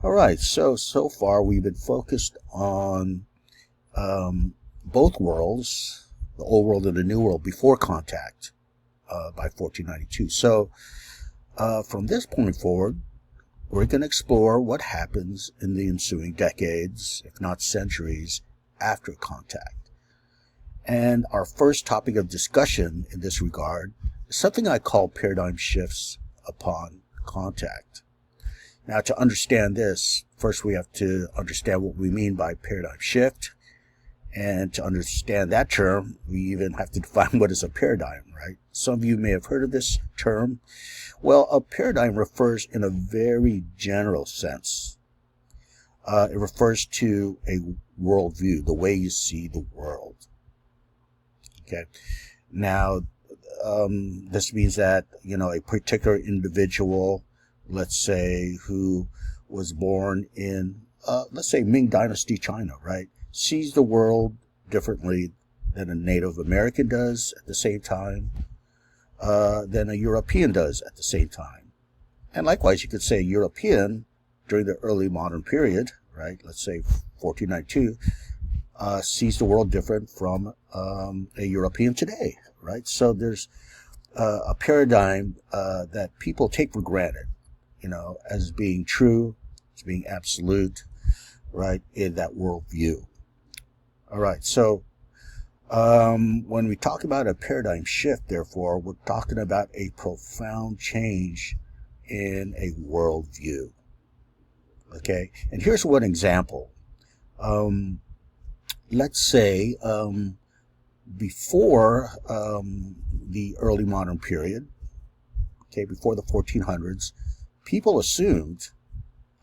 All right, so far we've been focused on both worlds, the old world and the new world, before contact by 1492. So from this point forward, we're going to explore what happens in the ensuing decades, if not centuries, after contact. And our first topic of discussion in this regard is something I call paradigm shifts upon contact. Now, to understand this, first we have to understand what we mean by paradigm shift. And to understand that term, we even have to define what is a paradigm, right? Some of you may have heard of this term. Well, a paradigm refers in a very general sense. It refers to a worldview, the way you see the world. Okay. Now, this means that, a particular individual, let's say, who was born in, let's say, Ming Dynasty China, right, sees the world differently than a Native American does at the same time, than a European does at the same time. And likewise, you could say European during the early modern period, right, let's say 1492, sees the world different from a European today, right? So there's a paradigm that people take for granted, as being true, as being absolute, right, in that worldview. All right, so when we talk about a paradigm shift, therefore, we're talking about a profound change in a worldview. Okay, and here's one example. Let's say before the early modern period, okay, before the 1400s, people assumed,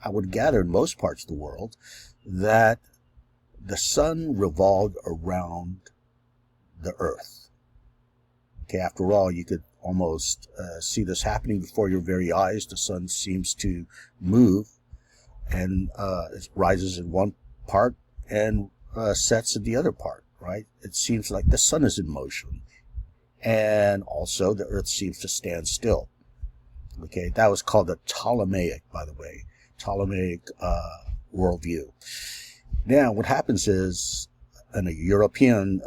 I would gather in most parts of the world, that the sun revolved around the earth. Okay, after all, you could almost see this happening before your very eyes. The sun seems to move, and it rises in one part and sets in the other part, right? It seems like the sun is in motion, and also the earth seems to stand still. Okay, that was called the Ptolemaic, by the way, Ptolemaic worldview. Now, what happens is, a European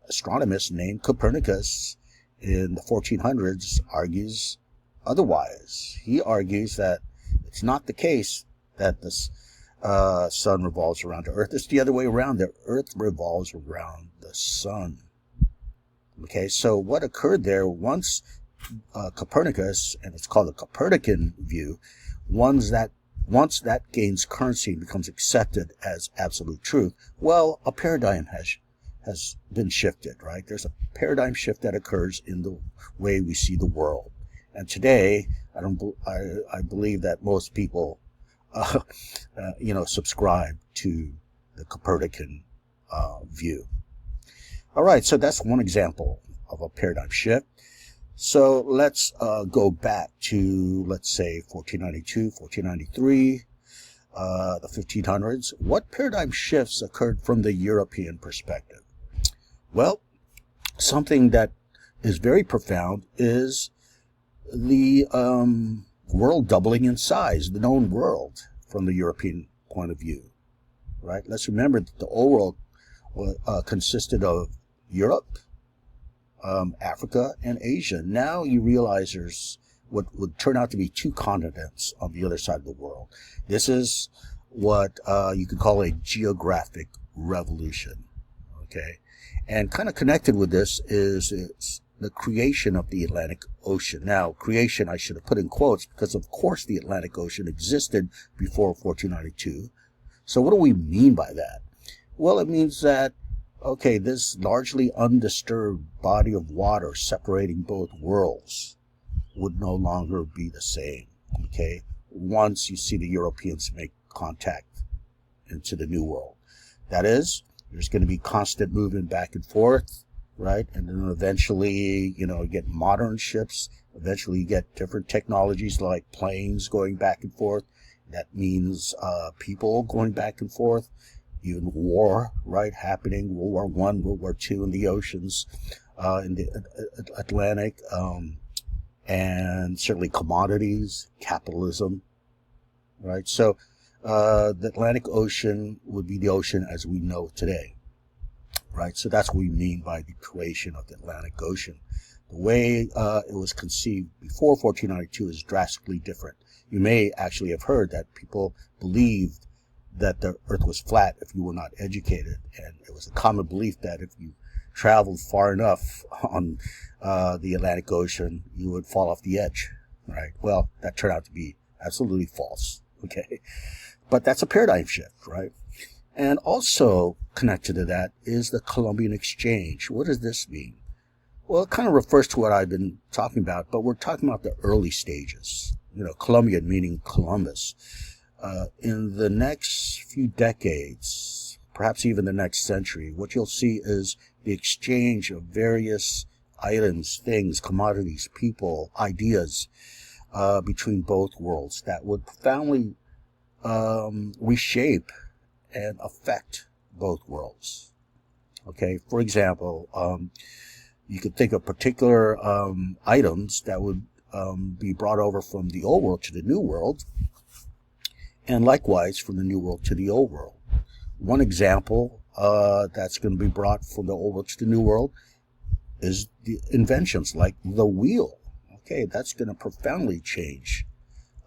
astronomist named Copernicus in the 1400s argues otherwise. He argues that it's not the case that the sun revolves around the earth. It's the other way around. The earth revolves around the sun. Okay, so what occurred there, once Copernicus, and it's called the Copernican view, once that gains currency and becomes accepted as absolute truth, well, a paradigm has been shifted, right? There's a paradigm shift that occurs in the way we see the world. And today, I believe that most people, subscribe to the Copernican view. All right, so that's one example of a paradigm shift. So let's go back to, let's say, 1492, 1493, the 1500s. What paradigm shifts occurred from the European perspective? Well, something that is very profound is the world doubling in size, the known world from the European point of view, right? Let's remember that the old world consisted of Europe, Africa, and Asia. Now you realize there's what would turn out to be two continents on the other side of the world. This is what you could call a geographic revolution, okay? And kind of connected with this is the creation of the Atlantic Ocean. Now, creation I should have put in quotes because, of course, the Atlantic Ocean existed before 1492. So what do we mean by that? Well, it means that, okay, this largely undisturbed body of water separating both worlds would no longer be the same, okay, once you see the Europeans make contact into the New World. That is, there's going to be constant movement back and forth, right? And then eventually, you get modern ships. Eventually you get different technologies like planes going back and forth. That means people going back and forth. Even war, right, happening, World War I, World War II in the oceans, in the Atlantic, and certainly commodities, capitalism, right? So the Atlantic Ocean would be the ocean as we know it today, right? So that's what we mean by the creation of the Atlantic Ocean. The way it was conceived before 1492 is drastically different. You may actually have heard that people believed that the earth was flat if you were not educated, and it was a common belief that if you traveled far enough on the Atlantic Ocean, you would fall off the edge, right? Well, that turned out to be absolutely false, okay? But that's a paradigm shift, right? And also connected to that is the Columbian Exchange. What does this mean? Well, it kind of refers to what I've been talking about, but we're talking about the early stages. You know, Columbian meaning Columbus. In the next few decades, perhaps even the next century, what you'll see is the exchange of various items, things, commodities, people, ideas between both worlds that would profoundly reshape and affect both worlds. Okay, for example, you could think of particular items that would be brought over from the old world to the new world, and likewise from the new world to the old world. One example that's going to be brought from the old world to the new world is the inventions like the wheel. Okay, that's going to profoundly change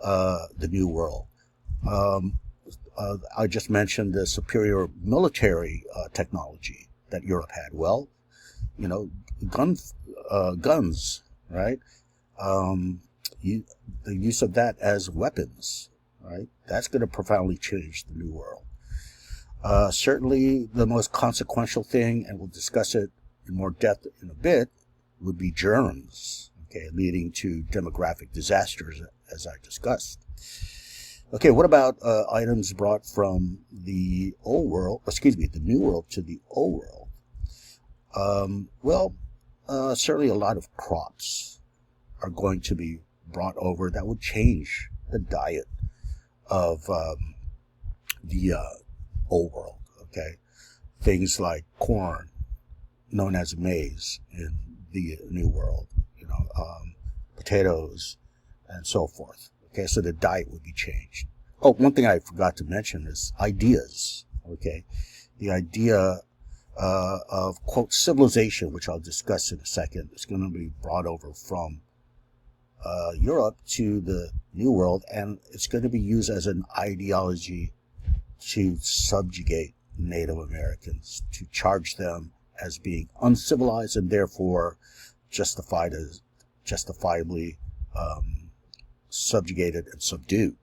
the new world. I just mentioned the superior military technology that Europe had. Well, you know, guns, right? The use of that as weapons, right? That's going to profoundly change the new world. Certainly the most consequential thing, and we'll discuss it in more depth in a bit, would be germs, okay, leading to demographic disasters, as I discussed. Okay, what about items brought from the old world, the new world to the old world? Certainly a lot of crops are going to be brought over that would change the diet of the old world, okay? Things like corn, known as maize in the new world, potatoes, and so forth. Okay, so the diet would be changed. Oh, one thing I forgot to mention is ideas, okay? The idea of, quote, civilization, which I'll discuss in a second, is going to be brought over from Europe to the New World, and it's going to be used as an ideology to subjugate Native Americans, to charge them as being uncivilized and therefore justifiably subjugated and subdued.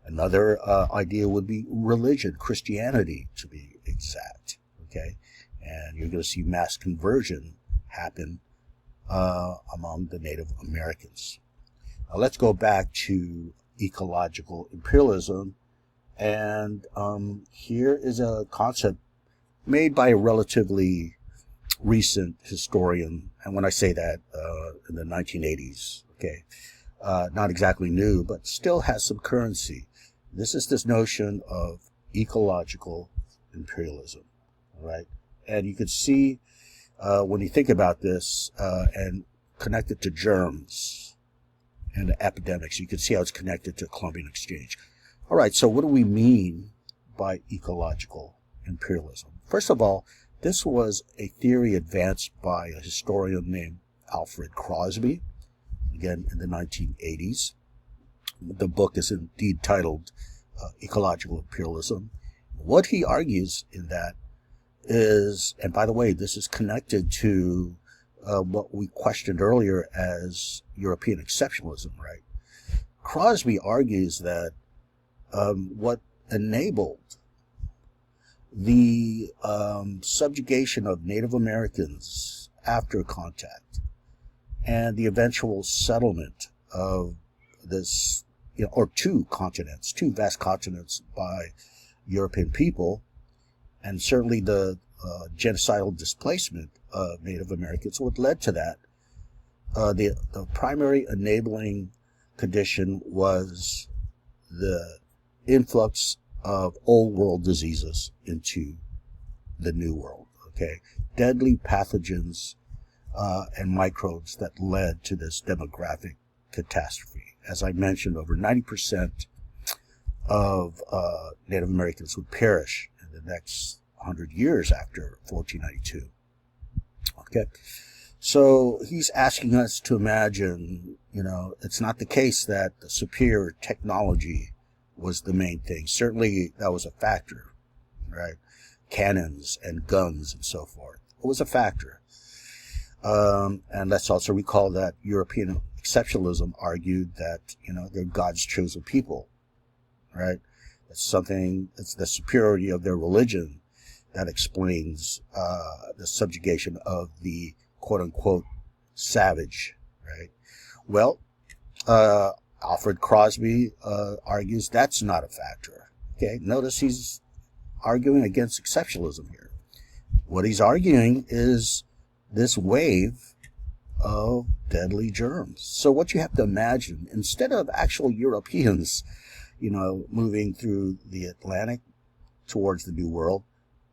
Another idea would be religion, Christianity to be exact, okay? And you're going to see mass conversion happen among the Native Americans. Now let's go back to ecological imperialism, and here is a concept made by a relatively recent historian, and when I say that, in the 1980s, okay? Not exactly new, but still has some currency. This notion of ecological imperialism, all right? And you can see when you think about this and connect it to germs and epidemics, you can see how it's connected to Columbian Exchange. All right, so what do we mean by ecological imperialism? First of all, this was a theory advanced by a historian named Alfred Crosby, again in the 1980s. The book is indeed titled Ecological Imperialism. What he argues in that is, and by the way, this is connected to what we questioned earlier as European exceptionalism, right? Crosby argues that what enabled the subjugation of Native Americans after contact and the eventual settlement of this, or two vast continents by European people, and certainly the genocidal displacement of Native Americans, what led to that, the primary enabling condition was the influx of old world diseases into the new world, okay? Deadly pathogens and microbes that led to this demographic catastrophe. As I mentioned, over 90% of Native Americans would perish in the next 100 years after 1492. Okay, so he's asking us to imagine, it's not the case that the superior technology was the main thing. Certainly that was a factor, right? Cannons and guns and so forth. It was a factor. And let's also recall that European exceptionalism argued that, they're God's chosen people, right? It's the superiority of their religion that explains the subjugation of the quote-unquote savage, right? Well, Alfred Crosby argues that's not a factor. Okay, notice he's arguing against exceptionalism here. What he's arguing is this wave of deadly germs. So what you have to imagine, instead of actual Europeans, moving through the Atlantic towards the New World,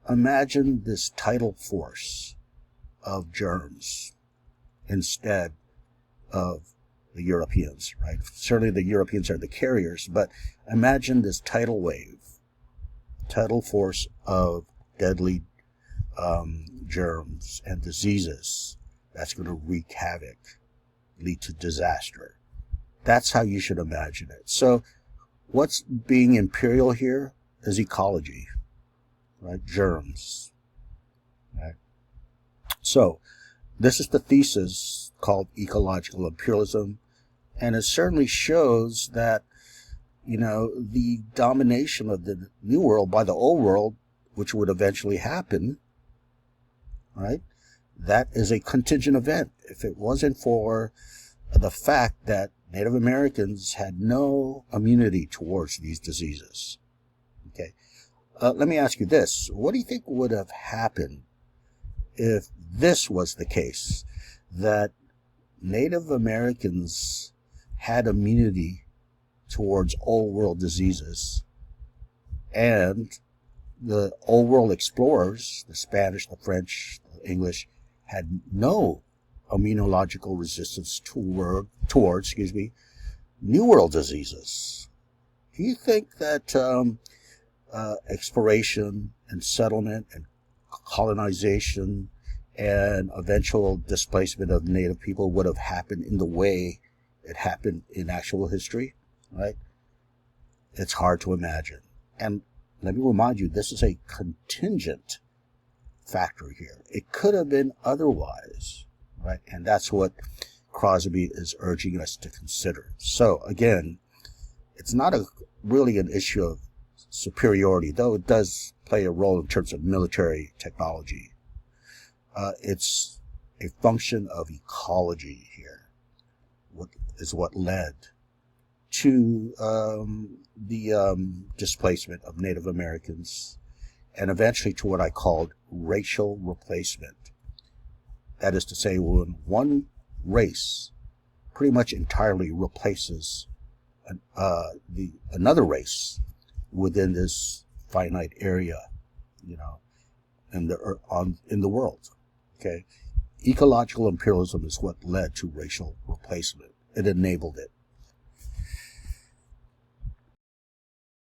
imagine this tidal force of germs instead of the Europeans, right? Certainly the Europeans are the carriers, but imagine this tidal force of deadly germs and diseases that's going to wreak havoc, lead to disaster. That's how you should imagine it. So what's being imperial here is ecology, right? Germs, right? So this is the thesis called ecological imperialism, and it certainly shows that, the domination of the New World by the Old World, which would eventually happen, right? That is a contingent event. If it wasn't for the fact that Native Americans had no immunity towards these diseases. Okay. Let me ask you this. What do you think would have happened if this was the case, that Native Americans had immunity towards Old World diseases, and the Old World explorers, the Spanish, the French, the English, had no immunological resistance towards New World diseases? Do you think that exploration and settlement and colonization and eventual displacement of Native people would have happened in the way it happened in actual history, right? It's hard to imagine. And let me remind you, this is a contingent factor here. It could have been otherwise, right? And that's what Crosby is urging us to consider. So again, it's not really an issue of superiority, though it does play a role in terms of military technology. It's a function of ecology here. What led to the displacement of Native Americans, and eventually to what I called racial replacement. That is to say, when one race pretty much entirely replaces another race within this finite area, in the world. Okay, ecological imperialism is what led to racial replacement. It enabled it.